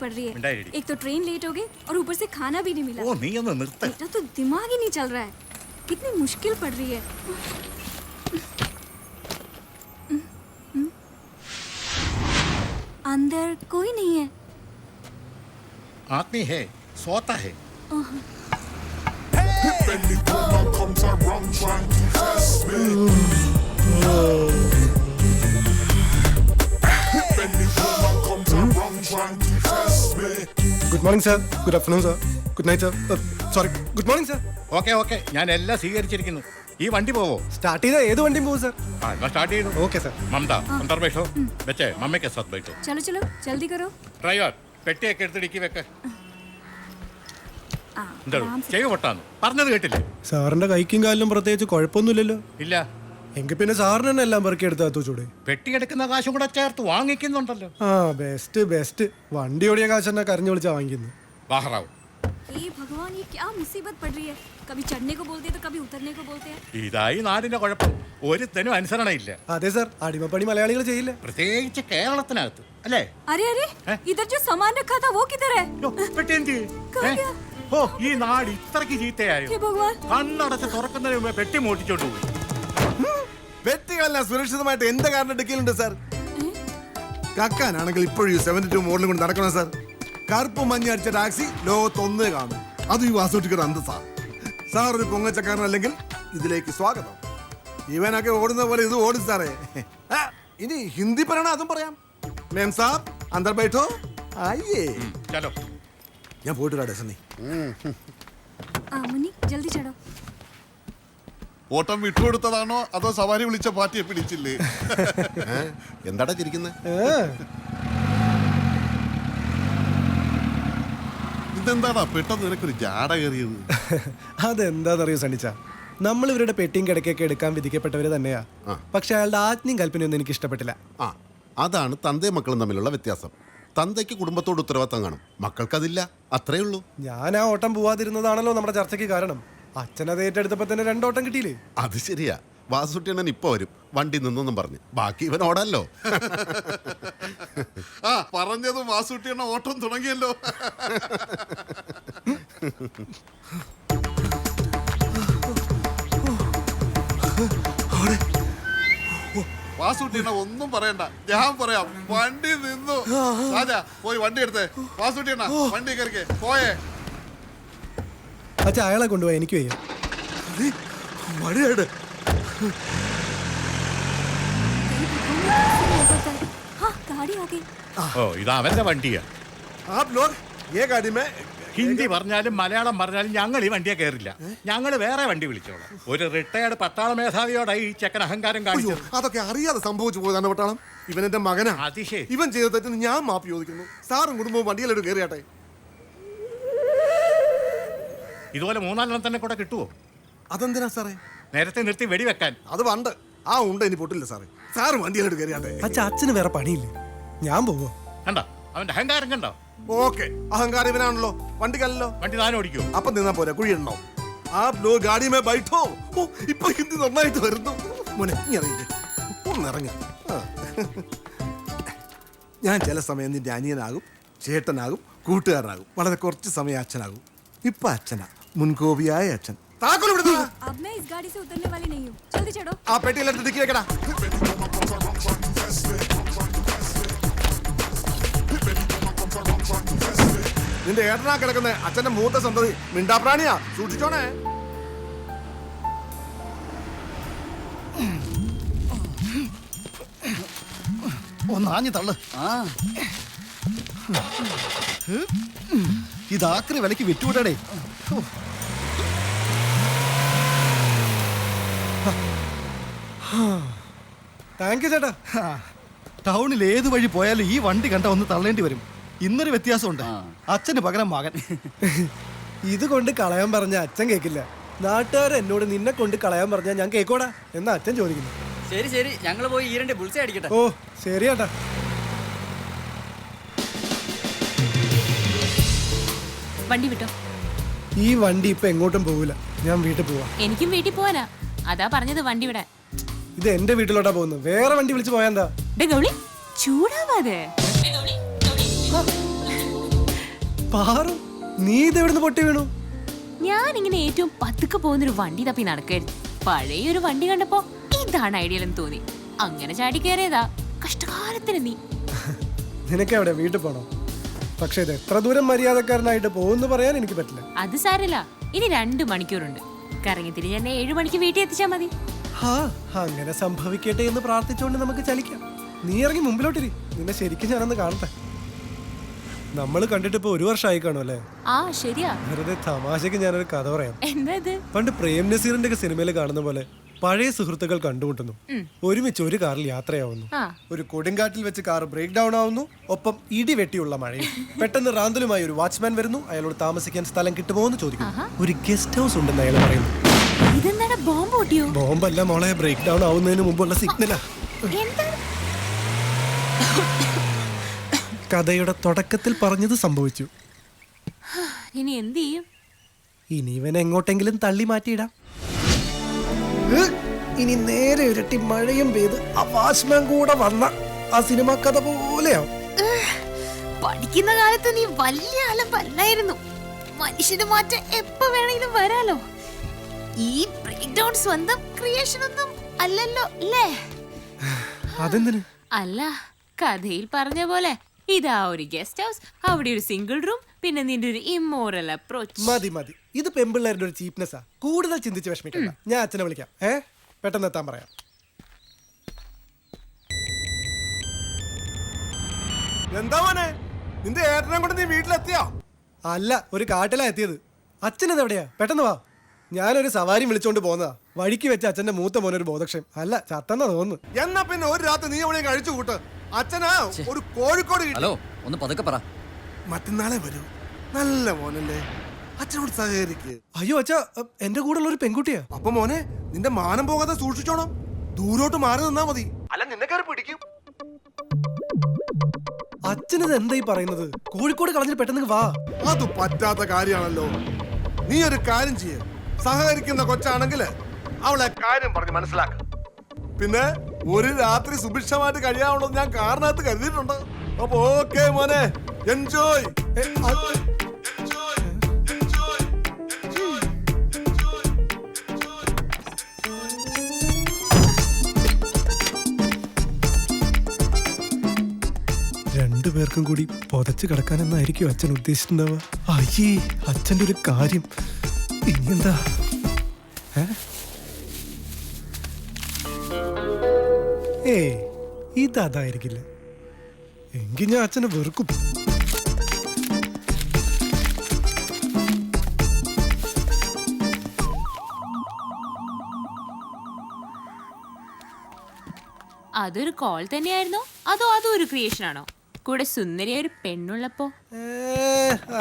पड़ रही है। एक तो ट्रेन लेट हो गई और ऊपर से खाना भी नहीं मिला। मेरा तो दिमाग ही नहीं चल रहा है, कितनी मुश्किल पड़ रही है। अंदर कोई नहीं है। आदमी है, सोता है। Good morning sir, good afternoon sir, good night sir, sorry good morning sir. Okay okay, ഞാൻ എല്ലാം സ്വീകരിച്ചിരിക്കുന്നു. ഈ വണ്ടി പോവോ? സ്റ്റാർട്ട് ചെയ്താൽ ഏത് വണ്ടിയും പോകും സർ. स्टार्ट ചെയ്തു. Okay sir. ममता अंदर बैठो, बच्चे मम्मी के साथ बैठो. चलो चलो जल्दी करो. ड्राइवर പെട്ടിയൊക്കെ എടുത്ത് ഡിക്കി വെക്ക. എന്താ आराम से। ചെവി പൊട്ടാന്ന് പറഞ്ഞത് കേട്ടില്ലേ? സാറിന്റെ കൈക്കും കാലിലും പ്രത്യേകിച്ച് കുഴപ്പമൊന്നുമില്ലല്ലോ. ഇല്ല, എങ്കിൽ പിന്നെ സാറിന് തന്നെ എല്ലാം പെറുക്കി എടുത്താ ചൂടെ. പെട്ടി എടുക്കുന്ന കാശും കൂടെ ചേർത്ത് വാങ്ങിക്കുന്നുണ്ടല്ലോ. ആ ബെസ്റ്റ് ബെസ്റ്റ്. വണ്ടി ഓടിയ കാശ് തന്നെ കരഞ്ഞു വിളിച്ചാ വാങ്ങിക്കുന്നു. ബാഹറാവ്, हे भगवान, ये क्या मुसीबत पड़ रही है। कभी चढ़ने को बोलते हैं तो कभी उतरने को बोलते हैं। ഇതായി നാടിന്റെ കുഴപ്പം. ഒരുത്തനും അനുസരണയില്ല, അതെ സാർ, അടിമപ്പണി മലയാളികൾ ചെയ്യില്ല. പ്രത്യേകിച്ച് കേരളത്തിനകത്ത് അല്ലേ? अरे अरे, इधर जो सामान रखा था वो किधर है? യ്യോ, പെട്ടി എന്ത് ചെയ്യും? कहाँ गया? ഓ, ഈ നാട് ഇത്രക്ക് ചീത്തയായോ? हे भगवान, കണ്ണടച്ച് തുറക്കുന്നതിന് മുമ്പേ പെട്ടി മോട്ടിച്ചോണ്ട് പോയി. പെട്ടികളെല്ലാം സുരക്ഷിതമായിട്ട് എന്റെ കാറിന്റെ ഡിക്കിയിലുണ്ട് സാർ. കക്കാനാണെങ്കിൽ ഇപ്പോഴും 72 മോഡലും കൊണ്ട് നടക്കണം സാർ. കറുപ്പ് മഞ്ഞ അടിച്ച ടാക്സി ലോകത്തൊന്നേ കാണും. അത് ഈ വാസൂട്ടിക്കൊരു അന്തസ്സാ. സാർ ഒരു പൊങ്ങച്ചക്കാരനല്ലെങ്കിൽ ഇതിലേക്ക് സ്വാഗതം. ഇവനൊക്കെ ഓടുന്ന പോലെ ഇത് ഓടും സാറേ. ഇനി ഹിന്ദി പറയണ അതും പറയാം. മേം സാബ് അന്തർ ബൈഠോ. ആയിയേ, ചലോ. ഞാൻ പോയിട്ട് വരാം സണ്ണി. मुन्नी जल्दी चढ़ो. ഓട്ടം വിട്ടുകൊടുത്തതാണോ അതോ സവാരി വിളിച്ച പാർട്ടിയെ പിടിച്ചില്ലേ? എന്താടാ ചിരിക്കുന്നത്? ഇതെന്താടാ പെട്ടെന്ന് നിനക്കൊരു ജാട കയറിയത്? അതെന്താണെന്നറിയോ സണ്ണിച്ച, നമ്മൾ ഇവരുടെ പെട്ടിയും കിടക്കൊക്കെ എടുക്കാൻ വിധിക്കപ്പെട്ടവര് തന്നെയാ. പക്ഷെ അയാളുടെ ആജ്ഞയും കൽപ്പനയൊന്നും എനിക്ക് ഇഷ്ടപ്പെട്ടില്ല. ആ, അതാണ് തന്തയും മക്കളും തമ്മിലുള്ള വ്യത്യാസം. തന്തയ്ക്ക് കുടുംബത്തോട് ഉത്തരവാദിത്തം കാണും, മക്കൾക്കതില്ല. അത്രേ ഉള്ളൂ. ഞാൻ ആ ഓട്ടം പോവാതിരുന്നതാണല്ലോ നമ്മുടെ ചർച്ചയ്ക്ക് കാരണം. അച്ഛനത് ഏറ്റെടുത്തപ്പോ തന്നെ 2 ഓട്ടം കിട്ടിയില്ലേ? അത് ശരിയാ. വാസുട്ടിയണ്ണൻ ഇപ്പൊ വരും, വണ്ടി നിന്നെന്നും പറഞ്ഞു. ബാക്കി ഇവൻ ഓടാല്ലോ. ആ പറഞ്ഞത് വാസുട്ടിയണ്ണ ഓട്ടം തുടങ്ങിയല്ലോ. വാസുട്ടിയണ്ണ ഒന്നും പറയണ്ട, ഞാൻ പറയാം. വണ്ടി നിന്നു. രാജാ പോയി വണ്ടി എടുത്തേ. വാസുട്ടിയണ്ണ വണ്ടി കയറിക്കേ. പോയേ. അച്ഛാ അയാളെ കൊണ്ടുപോയി, എനിക്ക് വയ്യ. മഴയാണ്. हाँ गाड़ी आ गई. ഓ, ഇത് അവന്റെ വണ്ടിയാ. आप लोग ये गाड़ी में ഹിന്ദി പറഞ്ഞാലും മലയാളം പറഞ്ഞാലും ഞങ്ങൾ ഈ വണ്ടിയെ കയറില്ല. ഞങ്ങൾ വേറെ വണ്ടി വിളിച്ചോളാം. ഒരു റിട്ടയർഡ് പട്ടാള മേധാവിയോടായി ഈ ചെക്കൻ അഹങ്കാരം കാണിച്ചു. അതൊക്കെ അറിയാതെ സംഭവിച്ചു പോയതാണ് പട്ടാളം. ഇവൻ എന്റെ മകനാ. അതിശേ, ഇവൻ ചെയ്ത തെറ്റിന് ഞാൻ മാപ്പ് ചോദിക്കുന്നു. സാറും കുടുംബവും വണ്ടിയിലോട്ട് കയറിയാട്ടെ. ഇതുപോലെ 4-4 തന്നെ കൂടെ കിട്ടുവോ? അതെന്തിനാ സാറേ? നേരത്തെ നിർത്തി വെടിവെക്കാൻ. അത് പണ്ട്. ആ ഉണ്ട്, ഇനി പൊട്ടില്ല സാറേ. സാറ് വണ്ടിയിലോട്ട് കയറിയാട്ടെ. അച്ഛാ അച്ഛന് വേറെ പണിയില്ലേ, ഞാൻ പോവോ? കണ്ടോ അവന്റെ അഹങ്കാരം? കണ്ടോ? ഓക്കെ, അഹങ്കാരം ഇവനാണല്ലോ. വണ്ടിക്കല്ലോ. വണ്ടി താനും ഓടിക്കോ? അപ്പൊ നിന്നാ പോരാ, കുഴിയിടണോ? ആ ലോ ഗാഡി മേ ബൈഠോ. ഓ, ഇപ്പൊ ഹിന്ദി നന്നായിട്ട് വരുന്നു. മോനെ ഒന്നിറങ്ങി. ഞാൻ ചില സമയം നിന്റെ അനിയനാകും, ചേട്ടനാകും, കൂട്ടുകാരനാകും. വളരെ കുറച്ച് സമയം അച്ഛനാകും. ഇപ്പൊ അച്ഛനാ, മുൻകോപിയായ അച്ഛൻ. താക്കോൽ ഇവിടുന്ന്. अब मैं इस गाड़ी से उतरने वाली नहीं हूँ. जल्दी चढ़ो. ആ പെട്ടിയിലെടുത്ത് ഡിക്കി വെക്കടാ. നിന്റെ ഏട്ടനാ കിടക്കുന്ന അച്ഛന്റെ മൂത്ത സന്തതി മിണ്ടാപ്രാണിയാ, സൂക്ഷിച്ചോണേ. ഒന്നാഞ്ഞു തള്ളു. ഇതാക്രി വിലക്ക് വിറ്റുകൂടേ. താങ്ക് യു ചേട്ടാ. ടൗണിൽ ഏത് വഴി പോയാലും ഈ വണ്ടി കണ്ട ഒന്ന് തള്ളേണ്ടി വരും. ഇന്നൊരു വ്യത്യാസമുണ്ട്, അച്ഛന് പകരം മകൻ. ഇത് കൊണ്ട് കളയാൻ പറഞ്ഞ അച്ഛൻ കേൾക്കില്ല. നാട്ടുകാർ എന്നോട് നിന്നെ കൊണ്ട് കളയാൻ പറഞ്ഞാൽ ഞാൻ കേക്കോടാ എന്നാ അച്ഛൻ ചോദിക്കുന്നു. ശരി ശരി, ഞങ്ങൾ പോയി ഈ 2 ബുൾസേ അടിക്കട്ടെ. ഓ ശരി ചേട്ടാ. വണ്ടി വിട്ടോ. ഈ വണ്ടി ഇപ്പൊ എങ്ങോട്ടും പോവില്ല, ഞാൻ വീട്ടിൽ പോവാ. എനിക്കും വീട്ടിൽ പോവാനാ, അതാ പറഞ്ഞത് വണ്ടി വിടാൻ. ഇത് എന്റെ വീട്ടിലോട്ടാ പോകുന്നത്, വേറെ വണ്ടി വിളിച്ച് പോയാ എന്താ? ഗൗളി ചൂടാവാതെ. പാറു, നീ ഇതെവിടുന്ന് പൊട്ടി വീണു? ഞാൻ ഇങ്ങനെ ഏറ്റവും പതുക്കെ പോകുന്നൊരു വണ്ടി തപ്പി നടക്കായിരുന്നു. പഴയൊരു വണ്ടി കണ്ടപ്പോ ഇതാണ് ഐഡിയൽ എന്ന് തോന്നി. അങ്ങനെ ചാടി കയറിയതാ. കഷ്ടകാലത്തിന് നീ. നിനക്ക് എവിടെ വീട്ടിൽ പോണോ? പക്ഷെ ഇത് എത്ര ദൂരം മര്യാദക്കാരനായിട്ട് പോകുമെന്ന് പറയാൻ എനിക്ക് പറ്റില്ല. അത് സാരല്ല, ഇനി 2 മണിക്കൂറുണ്ട്. കറങ്ങി തിരിഞ്ഞ് എന്നെ 7 മണിക്ക് വീട്ടിൽ എത്തിച്ചാ മതി. ഹാ, അങ്ങനെ സംഭവിക്കട്ടെ എന്ന് പ്രാർത്ഥിച്ചുകൊണ്ട് നമുക്ക് ചലിക്കാം. നീ ഇറങ്ങി മുമ്പിലോട്ടിരി, നിന്നെ ശരിക്കും ഞാനൊന്ന് കാണട്ടെ. നമ്മൾ കണ്ടിട്ട് ഇപ്പൊ 1 വർഷമായി കാണും അല്ലേ? ആ ശരിയാ. വെറുതെ തമാശക്ക് ഞാനൊരു കഥ പറയാം. എന്താ ഇത്? പണ്ട് പ്രേം നസീറിന്റെ ഒക്കെ സിനിമയിൽ കാണുന്ന പോലെ പഴയ സുഹൃത്തുക്കൾ കണ്ടുമുട്ടുന്നു, ഒരുമിച്ച് ഒരു കാറിൽ യാത്രയാവുന്നു. ഒരു കൊടുങ്കാറ്റിൽ വെച്ച് കാർ ബ്രേക്ക് ഡൗൺ ആവുന്നു, ഒപ്പം ഇടിവെട്ടിയുള്ള മഴയും. പെട്ടെന്ന് റാന്തലുമായി ഒരു വാച്ച്മാൻ വരുന്നു. അയാളോട് താമസിക്കാൻ സ്ഥലം കിട്ടുമോ എന്ന് ചോദിക്കുന്നു. ഒരു ഗസ്റ്റ് ഹൗസ് ഉണ്ടെന്ന് അയാൾ പറയുന്നു. ഇതെന്താണ്, ബോംബ് പൊട്ടിയോ? ബോംബല്ല മോളെ, ബ്രേക്ക് ഡൗൺ ആവുന്നതിന് മുമ്പുള്ള സിഗ്നലാ. കഥയുടെ തുടക്കത്തിൽ പറഞ്ഞത് സംഭവിച്ചു. ഇനി എന്ത് ചെയ്യും? ഇനി ഇവനെ എങ്ങോട്ടെങ്കിലും തള്ളി മാറ്റിയിടാം. ഇനി നേരെ ഇരട്ടി മഴയും പെയ്ത് ആ വാച്ച്മാൻ കൂടെ വന്ന ആ സിനിമ കഥ പോലെയാവും. പഠിക്കുന്ന കാലത്ത് നീ വലിയ അലമ്പല്ലായിരുന്നു. മനുഷ്യന് മാറ്റം എപ്പോ വേണമെങ്കിലും വരാലോ. ഈ ബ്രേക്ക് ഡൗൺ സ്വന്തം ക്രിയേഷൻ ഒന്നും അല്ലല്ലോ അല്ലേ? അതെന്തിന്? അല്ല, കഥയിൽ പറഞ്ഞ പോലെ ഇതാ ഒരു ഗസ്റ്റ് ഹൗസ്, അവിടെ ഒരു സിംഗിൾ റൂം, പിന്നെ നിന്റെ ഒരു ഇമ്മോറൽ അപ്രോച്ച്. മതി മതി, ഇത് പെമ്പിള്ളേരുടെ ഒരു ചീപ്നെസ്സാ. കൂടുതൽ ചിന്തിച്ച് വിഷമിക്കണ്ട. ഞാൻ അച്ഛനെ വിളിക്കാം. പെട്ടെന്ന് എത്താൻ പറയാം. എന്താ മോനെ, നിന്റെ ഏട്ടനെ കൊണ്ട് നീ വീട്ടിലെത്തിയോ? അല്ല, ഒരു കാട്ടിലാ എത്തിയത്. അച്ഛനത് എവിടെയാ? പെട്ടെന്ന് വാ. ഞാനൊരു സവാരി വിളിച്ചോണ്ട് പോന്നതാ. വഴിക്ക് വെച്ച് അച്ഛന്റെ മൂത്ത മോനൊരു ബോധക്ഷയം. അല്ല, ചത്തെന്നാ തോന്നുന്നു. എന്നാ പിന്നെ ഒരു രാത്രി നീ എവിടെയും കഴിച്ചു കൂട്ട്. അച്ഛനാ ഒരു കോഴിക്കോട് കിട്ടി. ഹലോ, ഒന്ന് പതുക്കെ പറ. മറ്റന്നാളെ വരൂ. നല്ല മോനല്ലേ, അച്ഛനോട് സഹകരിക്ക്. അയ്യോ അച്ഛാ, എന്റെ കൂടെ ഉള്ള ഒരു പെൺകുട്ടിയാ. അപ്പൊ മോനെ, നിന്റെ മാനം പോകാതെ സൂക്ഷിച്ചോണം. ദൂരോട്ട് മാറി നിന്നാ മതി, അല്ല നിന്നെ കയറി പിടിക്കും. അച്ഛനത് എന്തായി പറയുന്നത്? കോഴിക്കോട് കളഞ്ഞിട്ട് പെട്ടെന്ന് വാ. അത് പറ്റാത്ത കാര്യമാണല്ലോ. നീ ഒരു കാര്യം ചെയ്യ, സഹകരിക്കുന്ന കൊച്ചാണെങ്കിൽ അവളെ കാര്യം പറഞ്ഞ് മനസ്സിലാക്ക. പിന്നെ ഒരു രാത്രി സുഭിക്ഷമായിട്ട് കഴിയാവുള്ളത് ഞാൻ കാരണത്ത് കരുതിയിട്ടുണ്ട്. അപ്പൊ ഓക്കെ മോനെ, എൻജോയ്. രണ്ടുപേർക്കും കൂടി പൊതച്ച് കിടക്കാനെന്നായിരിക്കും അച്ഛൻ ഉദ്ദേശിച്ചിട്ടുണ്ടാവുക. അയ്യേ, അച്ഛൻ്റെ ഒരു കാര്യം. ഇനിയെന്താ? ഇതായിരിക്കില്ല. എങ്കിൽ ഞാൻ അച്ഛനെ വെറുക്കും. അതൊരു കോൾ തന്നെയായിരുന്നോ, അതോ അതും ഒരു ക്രിയേഷൻ ആണോ? കൂടെ സുന്ദരിയായ ഒരു പെണ്ണുള്ളപ്പോ?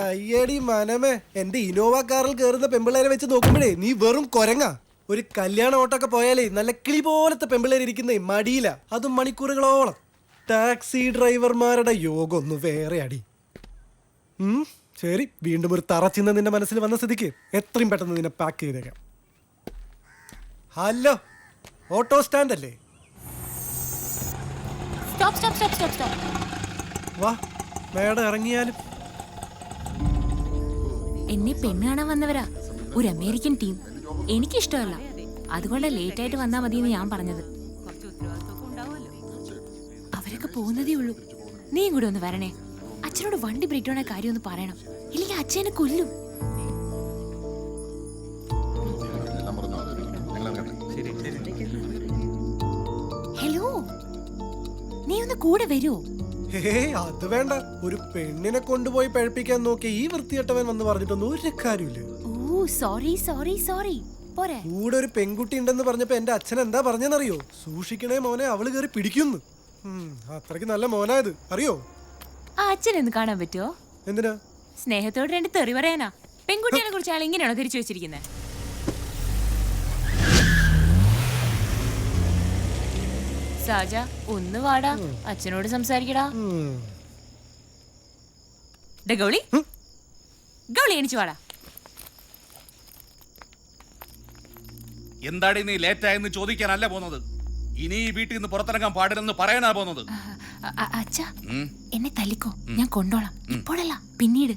അയ്യടി മനമേ, എന്റെ ഇനോവ കാറിൽ കയറുന്ന പെമ്പിള്ളേരെ വെച്ച് നോക്കുമ്പോഴേ നീ വെറും കൊരങ്ങ. ഒരു കല്യാണ ഓട്ടൊക്കെ പോയാലേ നല്ല കിളി പോലത്തെ പെമ്പിള്ളേര് ഇരിക്കുന്നേ മടിയില്ല, അതും മണിക്കൂറുകളോളം. ടാക്സി ഡ്രൈവർമാരുടെ യോഗം ഒന്ന് വേറെ അടി. ശരി, വീണ്ടും ഒരു തറച്ചിന്ന നിന്റെ മനസ്സിൽ വന്ന സ്ഥിതിക്ക് എത്രയും പെട്ടെന്ന് നിന്നെ പാക്ക് ചെയ്തേക്കാം. ഹലോ, ഓട്ടോ സ്റ്റാൻഡ് അല്ലേ? Stop stop stop stop stop. വാ, മേഡം ഇറങ്ങിയാലും. എന്നെ പെണ്ണ് കാണാൻ വന്നവരാ, ഒരു അമേരിക്കൻ ടീം. എനിക്കിഷ്ടമല്ല, അതുകൊണ്ട് ലേറ്റ് ആയിട്ട് വന്നാ മതിയെന്ന് ഞാൻ പറഞ്ഞത്. അവരൊക്കെ പോകുന്നതേ ഉള്ളൂ. നീയും കൂടെ ഒന്ന് വരണേ. അച്ഛനോട് വണ്ടി ബ്രേക്ക് ഡൗൺ ആയ കാര്യം ഒന്ന് പറയണം, ഇല്ലെങ്കിൽ അച്ഛനെ കൊല്ലും. ഹലോ, നീ ഒന്ന് കൂടെ വരുമോ? അത് വേണ്ട. ഒരു പെണ്ണിനെ കൊണ്ടുപോയി പഴപ്പിക്കാൻ നോക്കിയ ഈ വൃത്തികെട്ടവൻ വന്ന് പറഞ്ഞിട്ടൊന്നും ഒരു കാര്യമില്ല. ഓ സോറി സോറി സോറി. പോരെ, കൂടെ ഒരു പെൺകുട്ടി ഉണ്ടെന്ന് പറഞ്ഞപ്പോ എന്റെ അച്ഛൻ എന്താ പറഞ്ഞെന്നറിയോ? സൂക്ഷിക്കണേ മോനെ, അവള് കയറി പിടിക്കുന്നു. അത്രയ്ക്ക് നല്ല മോനായത്, അറിയോ? ആ അച്ഛനൊന്ന് കാണാൻ പറ്റുമോ? എന്തിനാ? സ്നേഹത്തോട് 2 തെറി പറയാനാ. പെൺകുട്ടികളെ കുറിച്ച് ആൾ ഇങ്ങനെയാണോ തിരിച്ചു വെച്ചിരിക്കുന്നത്? സാജ, ഒന്ന് വാടാ, അച്ഛനോട് സംസാരിക്കടാ. ഗൗളി, ഗൗളി എണിച്ചു വാടാ. എന്താടി നീ ലേറ്റ് ആയെന്ന് ചോദിക്കാനല്ല പോകുന്നത്, ഇനി ഈ വീട്ടിൽ നിന്ന് പുറത്തിറങ്ങാൻ പാടില്ലെന്ന് പറയാനാ പോകുന്നത്. അച്ഛാ, എന്നെ തല്ലിക്കോ, ഞാൻ കൊണ്ടോളാം. ഇപ്പോഴല്ല, പിന്നീട്.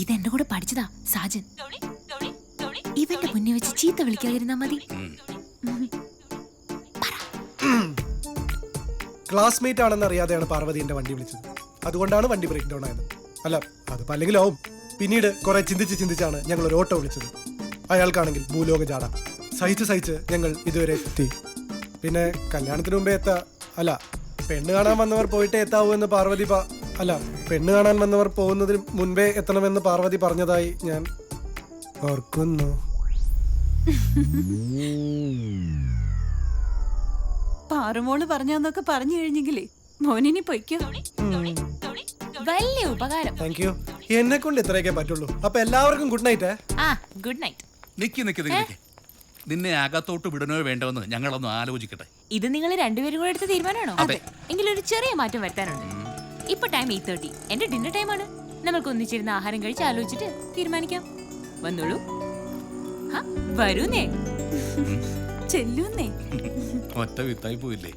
ഇതെന്റെ കൂടെ പഠിച്ചതാ സാജൻ. ഇവന്റെ മുന്നേ വെച്ച് ചീത്ത വിളിക്കാതിരുന്നാ മതി. ക്ലാസ്മേറ്റ് ആണെന്ന് അറിയാതെയാണ് പാർവതി എന്റെ വണ്ടി വിളിച്ചത്. അതുകൊണ്ടാണ് വണ്ടി ബ്രേക്ക് ഡൗൺ ആയത്. അല്ല അതിപ്പോ അല്ലെങ്കിലാവും. പിന്നീട് കുറെ ചിന്തിച്ചാണ് ഞങ്ങൾ ഒരു ഓട്ടോ വിളിച്ചത്. അയാൾക്കാണെങ്കിൽ ഭൂലോക ജാട. സഹിച്ച് ഞങ്ങൾ ഇതുവരെ എത്തി. പിന്നെ കല്യാണത്തിന് മുമ്പേ അല്ല പെണ്ണ് കാണാൻ വന്നവർ പോയിട്ടേ എത്താവൂ എന്ന് പാർവതി പെണ്ണ് കാണാൻ വന്നവർ പോകുന്നതിന് മുൻപേ എത്തണമെന്ന് പാർവതി പറഞ്ഞതായി ഞാൻ ഓർക്കുന്നു. പാറുമോള് പറഞ്ഞാന്നൊക്കെ പറഞ്ഞു കഴിഞ്ഞെങ്കിലേ മോനിനി പൊയ്ക്കോ. വലിയ ഉപകാരം. Thank you. എന്നെ കൊണ്ട് ഇത്രയൊക്കെ പറ്റുള്ളൂ. അപ്പൊ എല്ലാവർക്കും ഗുഡ് നൈറ്റ്. Good night. നിക്ക് നിന്നെ അകത്തോട്ട് വിടണോ വേണ്ടോന്ന് ഞങ്ങളൊന്ന് ആലോചിക്കട്ടെ. ഇത് നിങ്ങൾ രണ്ടുപേരും കൂടെ എടുത്ത തീരുമാനമാണോ? അതെ. എങ്കിലൊരു ചെറിയ മാറ്റം വരുത്താനുണ്ട്. ഇപ്പൊ ടൈം 8:30. എന്റെ ഡിന്നർ ടൈമാണ്. നമുക്ക് ഒന്നിച്ചിരുന്ന് ആഹാരം കഴിച്ച് ആലോചിച്ചിട്ട് തീരുമാനിക്കാം. വന്നോളൂ. വരൂന്നേ. ചെല്ലൂന്നേ. ഒറ്റ വിത്തായി പോയില്ലേ?